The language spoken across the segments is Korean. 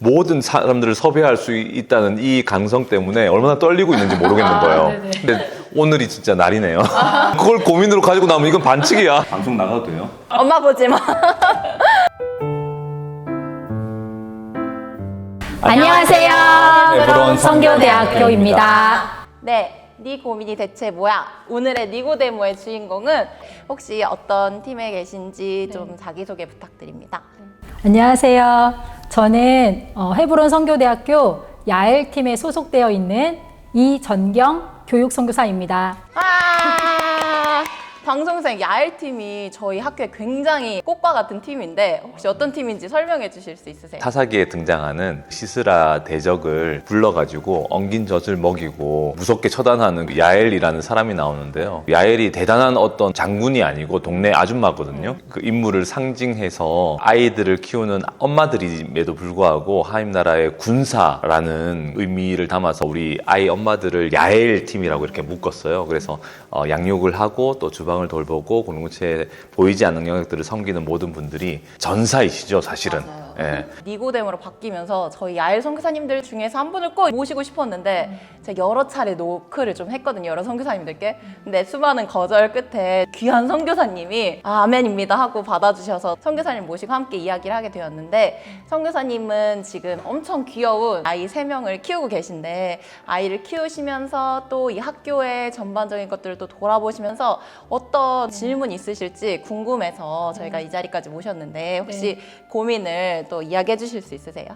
모든 사람들을 섭외할 수 있다는 이 강성 때문에 얼마나 떨리고 있는지 모르겠는 거예요. 근데 오늘이 진짜 날이네요. 그걸 고민으로 가지고 나면 이건 반칙이야. 방송 나가도 돼요? 엄마 보지 마. 안녕하세요. 에브론 성교대학교입니다. 네. 네 고민이 대체 뭐야? 오늘의 니고데모의 주인공은 혹시 어떤 팀에 계신지 좀 자기소개 부탁드립니다. 안녕하세요. 저는 헤브론 성교대학교 야엘팀에 소속되어 있는 이전경 교육선교사입니다. 방송생 야엘팀이 저희 학교에 굉장히 꽃과 같은 팀인데 혹시 어떤 팀인지 설명해 주실 수 있으세요? 타사기에 등장하는 시스라 대적을 불러가지고 엉긴 젖을 먹이고 무섭게 처단하는 야엘이라는 사람이 나오는데요. 야엘이 대단한 어떤 장군이 아니고 동네 아줌마거든요. 그 인물을 상징해서 아이들을 키우는 엄마들임에도 불구하고 하나님 나라의 군사라는 의미를 담아서 우리 아이 엄마들을 야엘 팀이라고 이렇게 묶었어요. 그래서 양육을 하고 또 주방을 돌보고 공동체에 보이지 않는 영역들을 섬기는 모든 분들이 전사이시죠, 사실은. 예. 니고데모로 바뀌면서 저희 야엘 선교사님들 중에서 한 분을 꼭 모시고 싶었는데 제가 여러 차례 노크를 좀 했거든요, 여러 선교사님들께. 근데 수많은 거절 끝에 귀한 선교사님이 아멘입니다 하고 받아주셔서 선교사님 모시고 함께 이야기를 하게 되었는데, 선교사님은 지금 엄청 귀여운 아이 3명을 키우고 계신데 아이를 키우시면서 또 이 학교의 전반적인 것들을 또 돌아보시면서 어떤 질문 있으실지 궁금해서 저희가 이 자리까지 모셨는데 혹시 고민을 또 이야기해 주실 수 있으세요?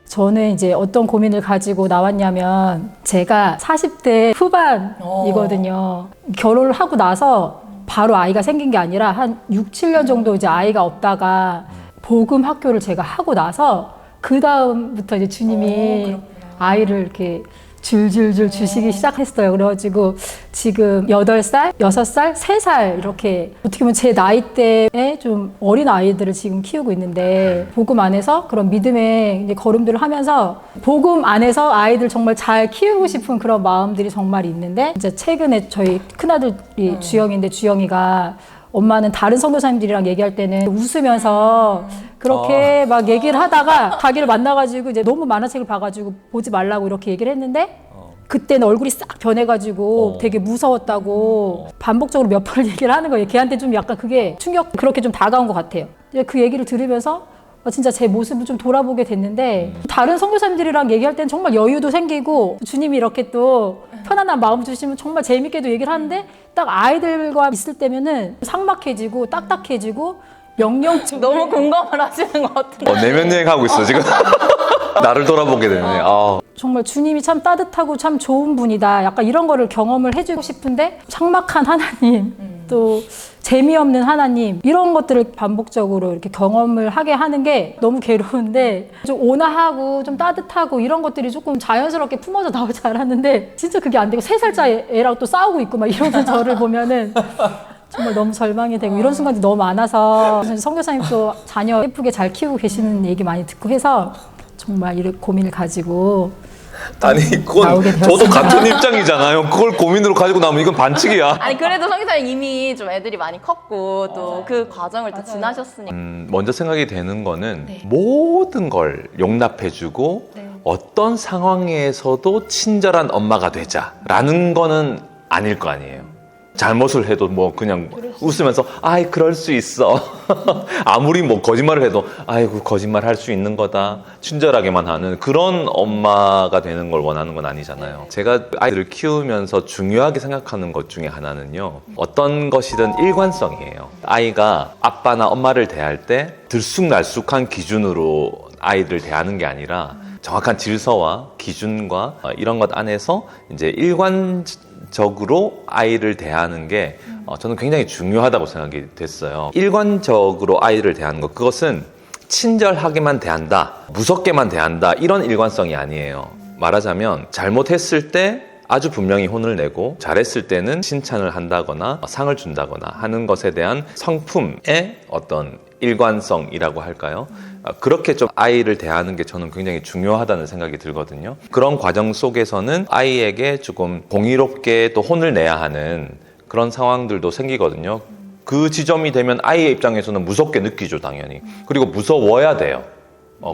저는 이제 어떤 고민을 가지고 나왔냐면 제가 40대 후반이거든요. 결혼을 하고 나서 바로 아이가 생긴 게 아니라 한 6, 7년 정도 이제 아이가 없다가 복음 학교를 제가 하고 나서 그 다음부터 이제 주님이 아이를 이렇게 줄줄줄 주시기 시작했어요. 그래가지고 지금 8살, 6살, 3살 이렇게 어떻게 보면 제 나이대에 좀 어린 아이들을 지금 키우고 있는데 복음 안에서 그런 믿음의 이제 걸음들을 하면서 복음 안에서 아이들 정말 잘 키우고 싶은 그런 마음들이 정말 있는데 이제 최근에 저희 큰아들이 주영인데 주영이가 엄마는 다른 선교사님들이랑 얘기할 때는 웃으면서 그렇게 막 얘기를 하다가 자기를 만나가지고 이제 너무 만화책을 봐가지고 보지 말라고 이렇게 얘기를 했는데 그때는 얼굴이 싹 변해가지고 되게 무서웠다고 반복적으로 몇 번을 얘기를 하는 거예요. 걔한테 좀 약간 그게 충격, 그렇게 좀 다가온 것 같아요. 그 얘기를 들으면서 진짜 제 모습을 좀 돌아보게 됐는데 다른 선교사님들이랑 얘기할 때는 정말 여유도 생기고 주님이 이렇게 또 편안한 마음 주시면 정말 재밌게도 얘기를 하는데 딱 아이들과 있을 때면은 삭막해지고 딱딱해지고 명령적 너무 공감을 하시는 것 같은데. 내면 여행하고 있어, 지금. 나를 돌아보게 되네. 정말 주님이 참 따뜻하고 참 좋은 분이다. 약간 이런 거를 경험을 해주고 싶은데 삭막한 하나님, 또 재미없는 하나님, 이런 것들을 반복적으로 이렇게 경험을 하게 하는 게 너무 괴로운데 좀 온화하고 좀 따뜻하고 이런 것들이 조금 자연스럽게 품어져 나오지 않았는데 진짜 그게 안 되고 3살짜리 애랑 또 싸우고 있고 막 이러는 저를 보면은 정말 너무 절망이 되고 이런 순간이 너무 많아서 선교사님도 자녀 예쁘게 잘 키우고 계시는 얘기 많이 듣고 해서 정말 이런 고민을 가지고 아니, 그건 저도 같은 입장이잖아요. 그걸 고민으로 가지고 나면 이건 반칙이야. 아니 그래도 선교사님 이미 좀 애들이 많이 컸고 또 그 과정을 또 지나셨으니까. 먼저 생각이 되는 거는 모든 걸 용납해주고 어떤 상황에서도 친절한 엄마가 되자라는 거는 아닐 거 아니에요. 잘못을 해도 뭐 그냥 웃으면서 아이 그럴 수 있어. 아무리 뭐 거짓말을 해도 아이고 거짓말 할 수 있는 거다. 친절하게만 하는 그런 엄마가 되는 걸 원하는 건 아니잖아요. 제가 아이들을 키우면서 중요하게 생각하는 것 중에 하나는요, 어떤 것이든 일관성이에요. 아이가 아빠나 엄마를 대할 때 들쑥날쑥한 기준으로 아이들을 대하는 게 아니라 정확한 질서와 기준과 이런 것 안에서 이제 일관적으로 아이를 대하는 게 저는 굉장히 중요하다고 생각이 됐어요. 일관적으로 아이를 대하는 것, 그것은 친절하게만 대한다, 무섭게만 대한다, 이런 일관성이 아니에요. 말하자면 잘못했을 때 아주 분명히 혼을 내고 잘했을 때는 칭찬을 한다거나 상을 준다거나 하는 것에 대한 성품의 어떤 일관성이라고 할까요? 그렇게 좀 아이를 대하는 게 저는 굉장히 중요하다는 생각이 들거든요. 그런 과정 속에서는 아이에게 조금 공의롭게 또 혼을 내야 하는 그런 상황들도 생기거든요. 그 지점이 되면 아이의 입장에서는 무섭게 느끼죠, 당연히. 그리고 무서워야 돼요.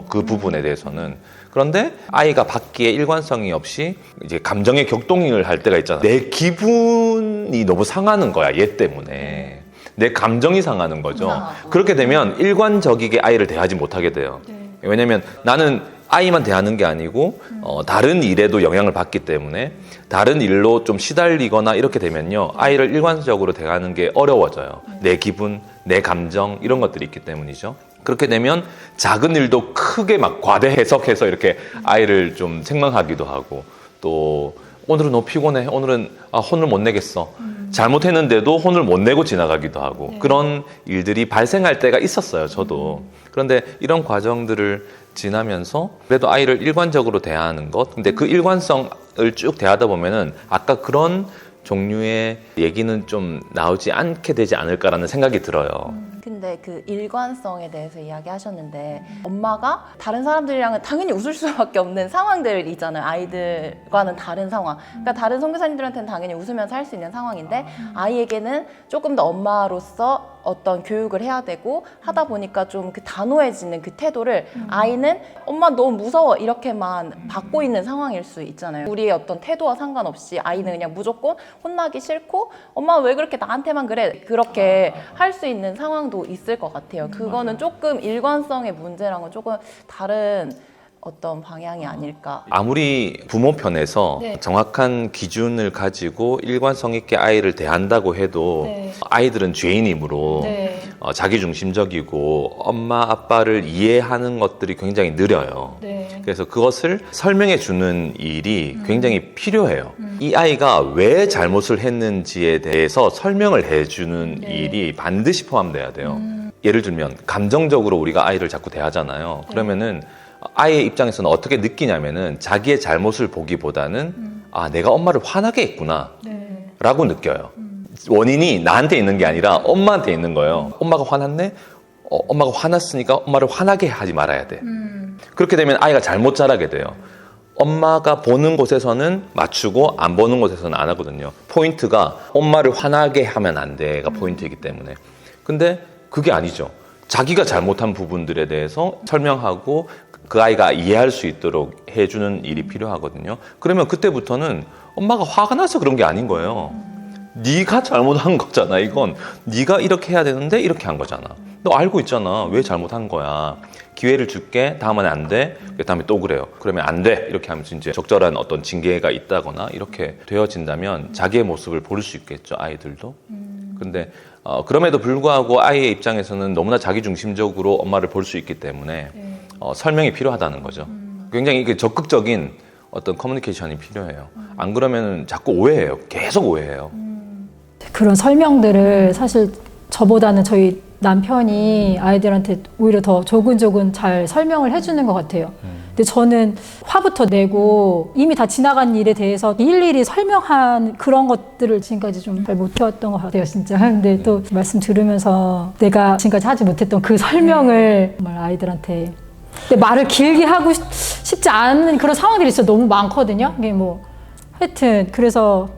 그 부분에 대해서는. 그런데 아이가 받기에 일관성이 없이 이제 감정의 격동을 할 때가 있잖아. 내 기분이 너무 상하는 거야, 얘 때문에. 내 감정이 상하는 거죠. 그렇게 되면 일관적이게 아이를 대하지 못하게 돼요. 왜냐면 나는 아이만 대하는 게 아니고 다른 일에도 영향을 받기 때문에 다른 일로 좀 시달리거나 이렇게 되면요, 아이를 일관적으로 대하는 게 어려워져요. 내 기분, 내 감정 이런 것들이 있기 때문이죠. 그렇게 되면 작은 일도 크게 막 과대 해석해서 이렇게 아이를 좀 책망하기도 하고, 또 오늘은 너무 피곤해, 오늘은 혼을 못 내겠어, 잘못했는데도 혼을 못 내고 지나가기도 하고, 그런 일들이 발생할 때가 있었어요, 저도. 그런데 이런 과정들을 지나면서 그래도 아이를 일관적으로 대하는 것, 근데 그 일관성을 쭉 대하다 보면은 아까 그런 종류의 얘기는 좀 나오지 않게 되지 않을까라는 생각이 들어요. 근데 그 일관성에 대해서 이야기하셨는데, 엄마가 다른 사람들이랑은 당연히 웃을 수밖에 없는 상황들이 있잖아요. 아이들과는 다른 상황. 그러니까 다른 선교사님들한테는 당연히 웃으면서 할 수 있는 상황인데, 아이에게는 조금 더 엄마로서 어떤 교육을 해야 되고 하다 보니까 좀 그 단호해지는 그 태도를 아이는 엄마 너무 무서워 이렇게만 받고 있는 상황일 수 있잖아요. 우리의 어떤 태도와 상관없이 아이는 그냥 무조건 혼나기 싫고, 엄마 왜 그렇게 나한테만 그래, 그렇게 할 수 있는 상황도 있을 것 같아요. 그거는 조금 일관성의 문제랑은 조금 다른 어떤 방향이 아닐까. 아무리 부모 편에서 네. 정확한 기준을 가지고 일관성 있게 아이를 대한다고 해도 네. 아이들은 죄인이므로 네. 자기중심적이고 엄마 아빠를 이해하는 것들이 굉장히 느려요. 네. 그래서 그것을 설명해 주는 일이 굉장히 필요해요. 이 아이가 왜 잘못을 했는지에 대해서 설명을 해주는 일이 반드시 포함돼야 돼요. 예를 들면 감정적으로 우리가 아이를 자꾸 대하잖아요. 그러면은 아이의 입장에서는 어떻게 느끼냐면은 자기의 잘못을 보기보다는 내가 엄마를 화나게 했구나 네. 라고 느껴요. 원인이 나한테 있는 게 아니라 엄마한테 있는 거예요. 엄마가 화났네? 엄마가 화났으니까 엄마를 화나게 하지 말아야 돼. 그렇게 되면 아이가 잘못 자라게 돼요. 엄마가 보는 곳에서는 맞추고 안 보는 곳에서는 안 하거든요. 포인트가 엄마를 화나게 하면 안 돼가 포인트이기 때문에. 근데 그게 아니죠. 자기가 잘못한 부분들에 대해서 설명하고 그 아이가 이해할 수 있도록 해주는 일이 필요하거든요. 그러면 그때부터는 엄마가 화가 나서 그런 게 아닌 거예요. 네가 잘못한 거잖아. 이건 네가 이렇게 해야 되는데 이렇게 한 거잖아. 너 알고 있잖아. 왜 잘못한 거야. 기회를 줄게. 다음은 안 돼. 그 다음에 또 그래요. 그러면 안 돼. 이렇게 하면서 이제 적절한 어떤 징계가 있다거나 이렇게 되어진다면 자기의 모습을 볼 수 있겠죠. 아이들도. 근데 그럼에도 불구하고 아이의 입장에서는 너무나 자기중심적으로 엄마를 볼 수 있기 때문에 설명이 필요하다는 거죠. 굉장히 적극적인 어떤 커뮤니케이션이 필요해요. 안 그러면 자꾸 오해해요. 계속 오해해요. 그런 설명들을 사실 저보다는 저희 남편이 아이들한테 오히려 더 조근조근 잘 설명을 해주는 것 같아요. 근데 저는 화부터 내고 이미 다 지나간 일에 대해서 일일이 설명한 그런 것들을 지금까지 좀 잘 못해왔던 것 같아요, 진짜. 근데 또 말씀 들으면서 내가 지금까지 하지 못했던 그 설명을 정말 아이들한테, 근데 말을 길게 하고 싶지 않은 그런 상황들이 진짜 너무 많거든요. 이게 뭐 하여튼 그래서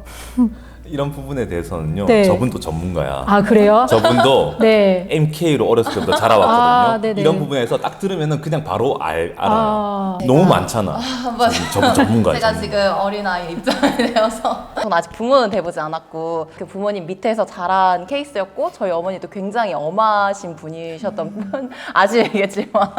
이런 부분에 대해서는요, 네. 저분도 전문가야. 아 그래요? 저분도 네. MK로 어렸을 때부터 자라왔거든요. 아, 네네. 이런 부분에서 딱 들으면은 그냥 바로 알아요. 아, 너무 많잖아. 저분 전문가예요. 제가 전문가. 지금 어린아이 입장이 되어서 저는 아직 부모는 돼보지 않았고 그 부모님 밑에서 자란 케이스였고, 저희 어머니도 굉장히 엄하신 분이셨던 분 아시겠지만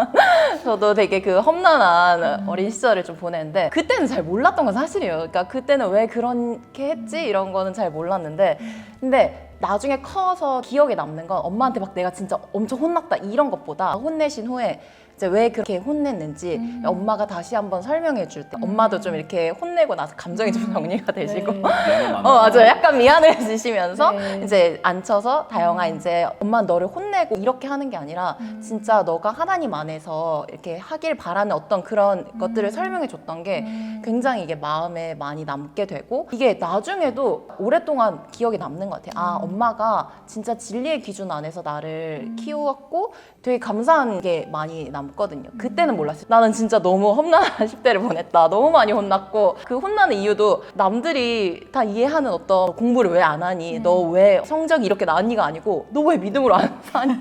저도 되게 그 험난한 어린 시절을 좀 보냈는데, 그때는 잘 몰랐던 건 사실이에요. 그러니까 그때는 왜 그렇게 했지 이런 거는 잘 몰랐는데, 근데 나중에 커서 기억에 남는 건 엄마한테 막 내가 진짜 엄청 혼났다 이런 것보다, 혼내신 후에 이제 왜 그렇게 혼냈는지 엄마가 다시 한번 설명해 줄 때, 엄마도 좀 이렇게 혼내고 나서 감정이 좀 정리가 되시고 네. 맞아요. 약간 미안해지시면서 네. 이제 앉혀서 다영아, 이제 엄마 너를 혼내고 이렇게 하는 게 아니라 진짜 너가 하나님 안에서 이렇게 하길 바라는 어떤 그런 것들을 설명해 줬던 게 굉장히 이게 마음에 많이 남게 되고, 이게 나중에도 오랫동안 기억에 남는 것 같아요. 아, 엄마가 진짜 진리의 기준 안에서 나를 키웠고 되게 감사한 게 많이 남거든요. 그때는 몰랐어요. 나는 진짜 너무 험난한 10대를 보냈다. 너무 많이 혼났고, 그 혼나는 이유도 남들이 다 이해하는 어떤 공부를 왜 안 하니? 너 왜 성적이 이렇게 나은이가 아니고 너 왜 믿음으로 안 사니?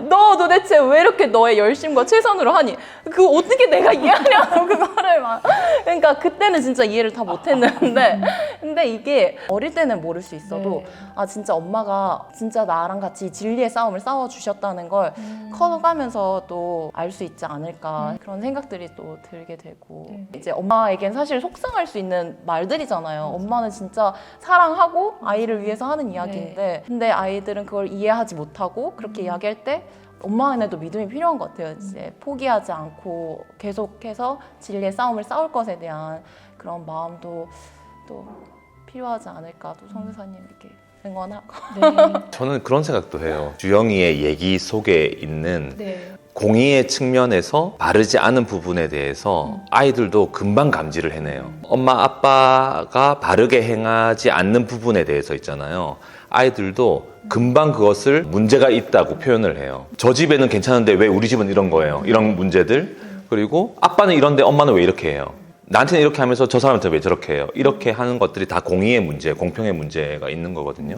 너 도대체 왜 이렇게 너의 열심과 최선으로 하니? 그 어떻게 내가 이해하냐고 그거를 막. 그러니까 그때는 진짜 이해를 다 못했는데, 근데 이게 어릴 때는 모를 수 있어도 아 진짜 엄마가 진짜 나랑 같이 진리의 싸움을 싸워 주셨다는 걸 커가면서 또 알 수 있지 않을까 그런 생각들이 또 들게 되고 이제 엄마에겐 사실 속상할 수 있는 말들이잖아요. 엄마는 진짜 사랑하고 아이를 위해서 하는 이야기인데 근데 아이들은 그걸 이해하지 못하고 그렇게 이야기할 때 엄마 안에도 믿음이 필요한 것 같아요. 이제 포기하지 않고 계속해서 진리의 싸움을 싸울 것에 대한 그런 마음도 또 필요하지 않을까. 또 선교사님 이렇게 응원하고. 저는 그런 생각도 해요. 주영이의 얘기 속에 있는 공의의 측면에서 바르지 않은 부분에 대해서 아이들도 금방 감지를 해내요. 엄마 아빠가 바르게 행하지 않는 부분에 대해서 있잖아요. 아이들도 금방 그것을 문제가 있다고 표현을 해요. 저 집에는 괜찮은데 왜 우리 집은 이런 거예요? 이런 문제들. 그리고 아빠는 이런데 엄마는 왜 이렇게 해요? 나한테는 이렇게 하면서 저 사람한테 왜 저렇게 해요? 이렇게 하는 것들이 다 공의의 문제, 공평의 문제가 있는 거거든요.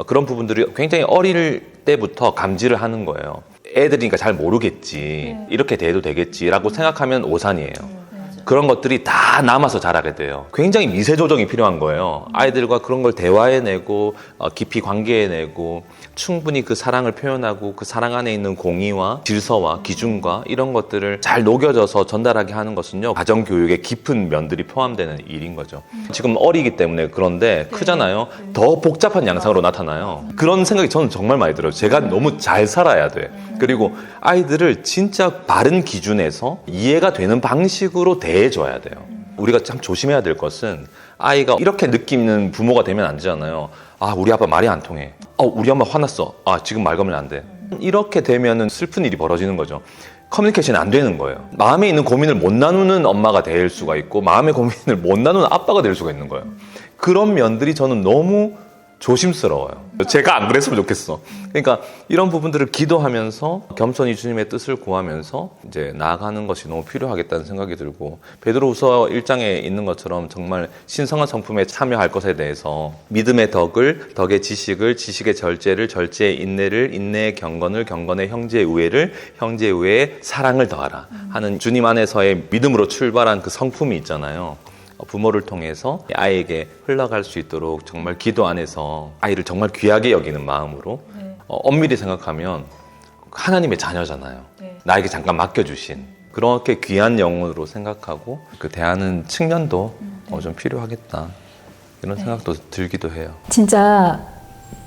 그런 부분들이 굉장히 어릴 때부터 감지를 하는 거예요. 애들이니까 잘 모르겠지, 이렇게 돼도 되겠지라고 생각하면 오산이에요. 그런 것들이 다 남아서 자라게 돼요. 굉장히 미세 조정이 필요한 거예요. 아이들과 그런 걸 대화해내고 깊이 관계해내고 충분히 그 사랑을 표현하고 그 사랑 안에 있는 공의와 질서와 기준과 이런 것들을 잘 녹여져서 전달하게 하는 것은요, 가정교육의 깊은 면들이 포함되는 일인 거죠. 지금 어리기 때문에 그런데 크잖아요. 더 복잡한 양상으로 나타나요. 그런 생각이 저는 정말 많이 들어요. 제가 너무 잘 살아야 돼. 그리고 아이들을 진짜 바른 기준에서 이해가 되는 방식으로 대해줘야 돼요. 우리가 참 조심해야 될 것은 아이가 이렇게 느끼는 부모가 되면 안 되잖아요. 아, 우리 아빠 말이 안 통해. 우리 엄마 화났어. 아, 지금 말 걸면 안 돼. 이렇게 되면은 슬픈 일이 벌어지는 거죠. 커뮤니케이션이 안 되는 거예요. 마음에 있는 고민을 못 나누는 엄마가 될 수가 있고 마음의 고민을 못 나누는 아빠가 될 수가 있는 거예요. 그런 면들이 저는 너무 조심스러워요. 제가 안 그랬으면 좋겠어. 그러니까 이런 부분들을 기도하면서 겸손히 주님의 뜻을 구하면서 이제 나아가는 것이 너무 필요하겠다는 생각이 들고, 베드로후서 1장에 있는 것처럼 정말 신성한 성품에 참여할 것에 대해서 믿음의 덕을, 덕의 지식을, 지식의 절제를, 절제의 인내를, 인내의 경건을, 경건의 형제의 우애를, 형제의 우애에 사랑을 더하라 하는 주님 안에서의 믿음으로 출발한 그 성품이 있잖아요. 부모를 통해서 아이에게 흘러갈 수 있도록 정말 기도 안에서 아이를 정말 귀하게 여기는 마음으로 엄밀히 생각하면 하나님의 자녀잖아요. 나에게 잠깐 맡겨주신 그렇게 귀한 영혼으로 생각하고 그 대하는 측면도 좀 필요하겠다, 이런 생각도 들기도 해요. 진짜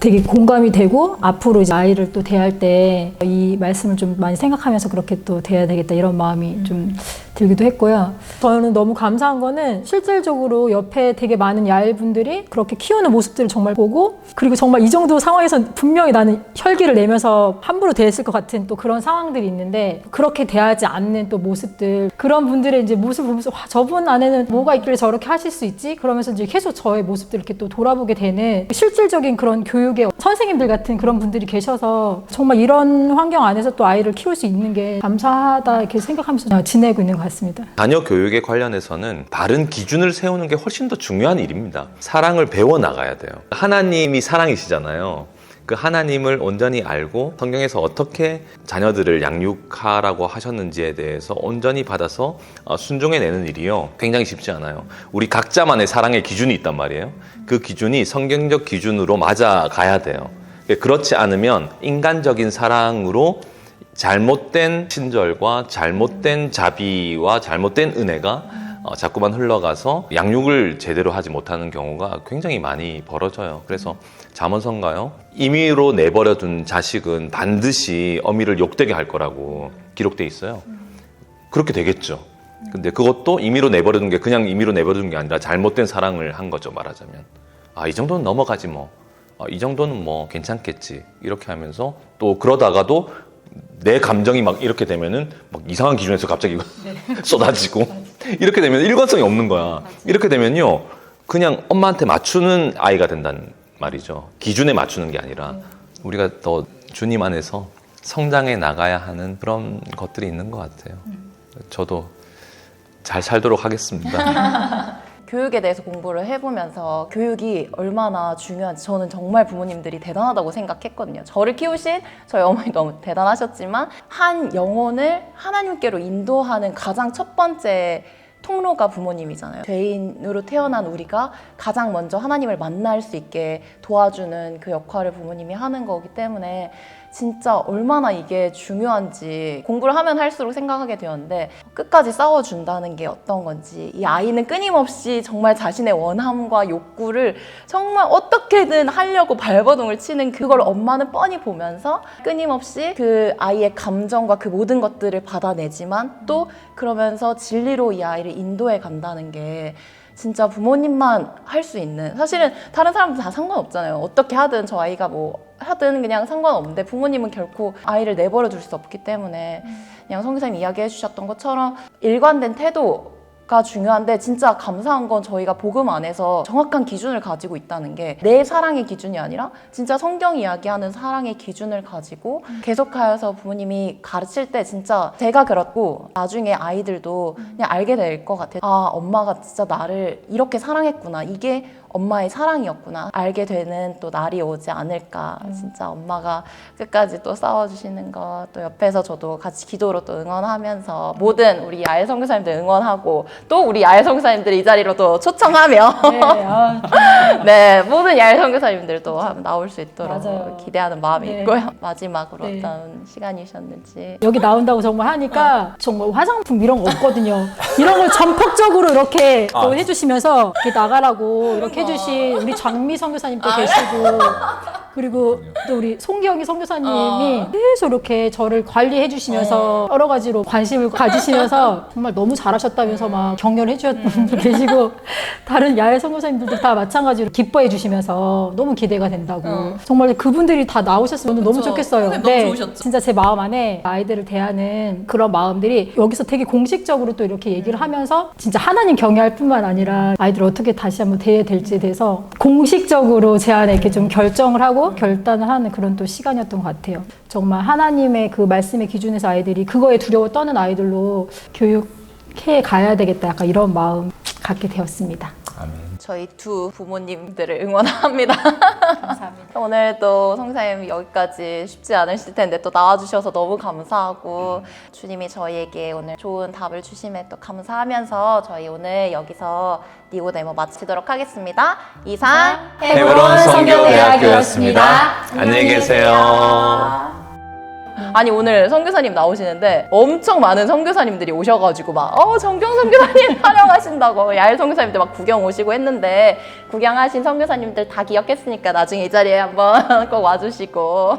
되게 공감이 되고 앞으로 이제 아이를 또 대할 때 이 말씀을 좀 많이 생각하면서 그렇게 또 대해야 되겠다, 이런 마음이 좀 들기도 했고요. 저는 너무 감사한 거는 실질적으로 옆에 되게 많은 야일분들이 그렇게 키우는 모습들을 정말 보고, 그리고 정말 이 정도 상황에서 분명히 나는 혈기를 내면서 함부로 대했을 것 같은 또 그런 상황들이 있는데 그렇게 대하지 않는 또 모습들, 그런 분들의 이제 모습을 보면서 와, 저분 안에는 뭐가 있길래 저렇게 하실 수 있지? 그러면서 이제 계속 저의 모습들을 이렇게 또 돌아보게 되는 실질적인 그런 교육의 선생님들 같은 그런 분들이 계셔서 정말 이런 환경 안에서 또 아이를 키울 수 있는 게 감사하다 이렇게 생각하면서 지내고 있는 것 같습니다. 자녀 교육에 관련해서는 바른 기준을 세우는 게 훨씬 더 중요한 일입니다. 사랑을 배워나가야 돼요. 하나님이 사랑이시잖아요. 그 하나님을 온전히 알고 성경에서 어떻게 자녀들을 양육하라고 하셨는지에 대해서 온전히 받아서 순종해내는 일이요, 굉장히 쉽지 않아요. 우리 각자만의 사랑의 기준이 있단 말이에요. 그 기준이 성경적 기준으로 맞아가야 돼요. 그렇지 않으면 인간적인 사랑으로 잘못된 친절과 잘못된 자비와 잘못된 은혜가 자꾸만 흘러가서 양육을 제대로 하지 못하는 경우가 굉장히 많이 벌어져요. 그래서 잠언서인가요? 임의로 내버려둔 자식은 반드시 어미를 욕되게 할 거라고 기록돼 있어요. 그렇게 되겠죠. 근데 그것도 임의로 내버려둔 게 그냥 임의로 내버려둔 게 아니라 잘못된 사랑을 한 거죠, 말하자면. 이 정도는 넘어가지 뭐. 이 정도는 뭐 괜찮겠지. 이렇게 하면서 또 그러다가도 내 감정이 막 이렇게 되면은 막 이상한 기준에서 갑자기 쏟아지고 이렇게 되면 일관성이 없는 거야. 이렇게 되면요, 그냥 엄마한테 맞추는 아이가 된다는 말이죠. 기준에 맞추는 게 아니라 우리가 더 주님 안에서 성장해 나가야 하는 그런 것들이 있는 것 같아요. 저도 잘 살도록 하겠습니다. 교육에 대해서 공부를 해보면서 교육이 얼마나 중요한지 저는 정말 부모님들이 대단하다고 생각했거든요. 저를 키우신 저희 어머니 너무 대단하셨지만 한 영혼을 하나님께로 인도하는 가장 첫 번째 통로가 부모님이잖아요. 죄인으로 태어난 우리가 가장 먼저 하나님을 만날 수 있게 도와주는 그 역할을 부모님이 하는 거기 때문에 진짜 얼마나 이게 중요한지 공부를 하면 할수록 생각하게 되었는데 끝까지 싸워준다는 게 어떤 건지 이 아이는 끊임없이 정말 자신의 원함과 욕구를 정말 어떻게든 하려고 발버둥을 치는 그걸 엄마는 뻔히 보면서 끊임없이 그 아이의 감정과 그 모든 것들을 받아내지만 또 그러면서 진리로 이 아이를 인도해 간다는 게 진짜 부모님만 할 수 있는, 사실은 다른 사람들 다 상관없잖아요. 어떻게 하든 저 아이가 뭐 하든 그냥 상관없는데 부모님은 결코 아이를 내버려 둘 수 없기 때문에 그냥 선교사님 이야기해 주셨던 것처럼 일관된 태도가 중요한데 진짜 감사한 건 저희가 복음 안에서 정확한 기준을 가지고 있다는 게 내 사랑의 기준이 아니라 진짜 성경 이야기하는 사랑의 기준을 가지고 계속하여서 부모님이 가르칠 때 진짜 제가 그렇고 나중에 아이들도 그냥 알게 될 것 같아요. 아, 엄마가 진짜 나를 이렇게 사랑했구나. 이게 엄마의 사랑이었구나. 알게 되는 또 날이 오지 않을까. 진짜 엄마가 끝까지 또 싸워주시는 거, 또 옆에서 저도 같이 기도로 또 응원하면서 모든 우리 야외 선교사님들 응원하고 또 우리 야외 선교사님들 이 자리로 또 초청하며 네, 네, 모든 야외 선교사님들도 한번 나올 수 있도록 맞아요. 기대하는 마음이 네. 있고요. 마지막으로 네. 어떤 시간이셨는지. 여기 나온다고 정말 하니까 정말 화장품 이런 거 없거든요. 이런 걸 전폭적으로 이렇게 또 해주시면서 이렇게 나가라고 이렇게 해주신 우리 장미 선교사님도 계시고 그리고 또 우리 송기영이 선교사님이 계속 이렇게 저를 관리해 주시면서 여러 가지로 관심을 가지시면서 정말 너무 잘하셨다면서 막 격려를 해주셨던 분도 계시고 다른 야외 선교사님들도 다 마찬가지로 기뻐해 주시면서 너무 기대가 된다고 정말 그분들이 다 나오셨으면 너무 좋겠어요. 너무 네, 좋으셨죠. 진짜 제 마음 안에 아이들을 대하는 그런 마음들이 여기서 되게 공식적으로 또 이렇게 얘기를 하면서 진짜 하나님 경외할 뿐만 아니라 아이들을 어떻게 다시 한번 대해야 될지에 대해서 공식적으로 제 안에 이렇게 좀 결정을 하고 결단을 하는 그런 또 시간이었던 것 같아요. 정말 하나님의 그 말씀의 기준에서 아이들이 그거에 두려워 떠는 아이들로 교육해 가야 되겠다. 약간 이런 마음 갖게 되었습니다. 아멘. 저희 두 부모님들을 응원합니다. 감사합니다. 오늘 또 성사님 여기까지 쉽지 않으실 텐데 또 나와주셔서 너무 감사하고 주님이 저희에게 오늘 좋은 답을 주심에 또 감사하면서 저희 오늘 여기서 니고데모 마치도록 하겠습니다. 이상 헤브론 성교대학교였습니다. 안녕히 계세요. 아니 오늘 선교사님 나오시는데 엄청 많은 선교사님들이 오셔가지고 막 정경 선교사님 촬영하신다고 야외 선교사님들 막 구경 오시고 했는데 구경하신 선교사님들 다 기억했으니까 나중에 이 자리에 한번 꼭 와주시고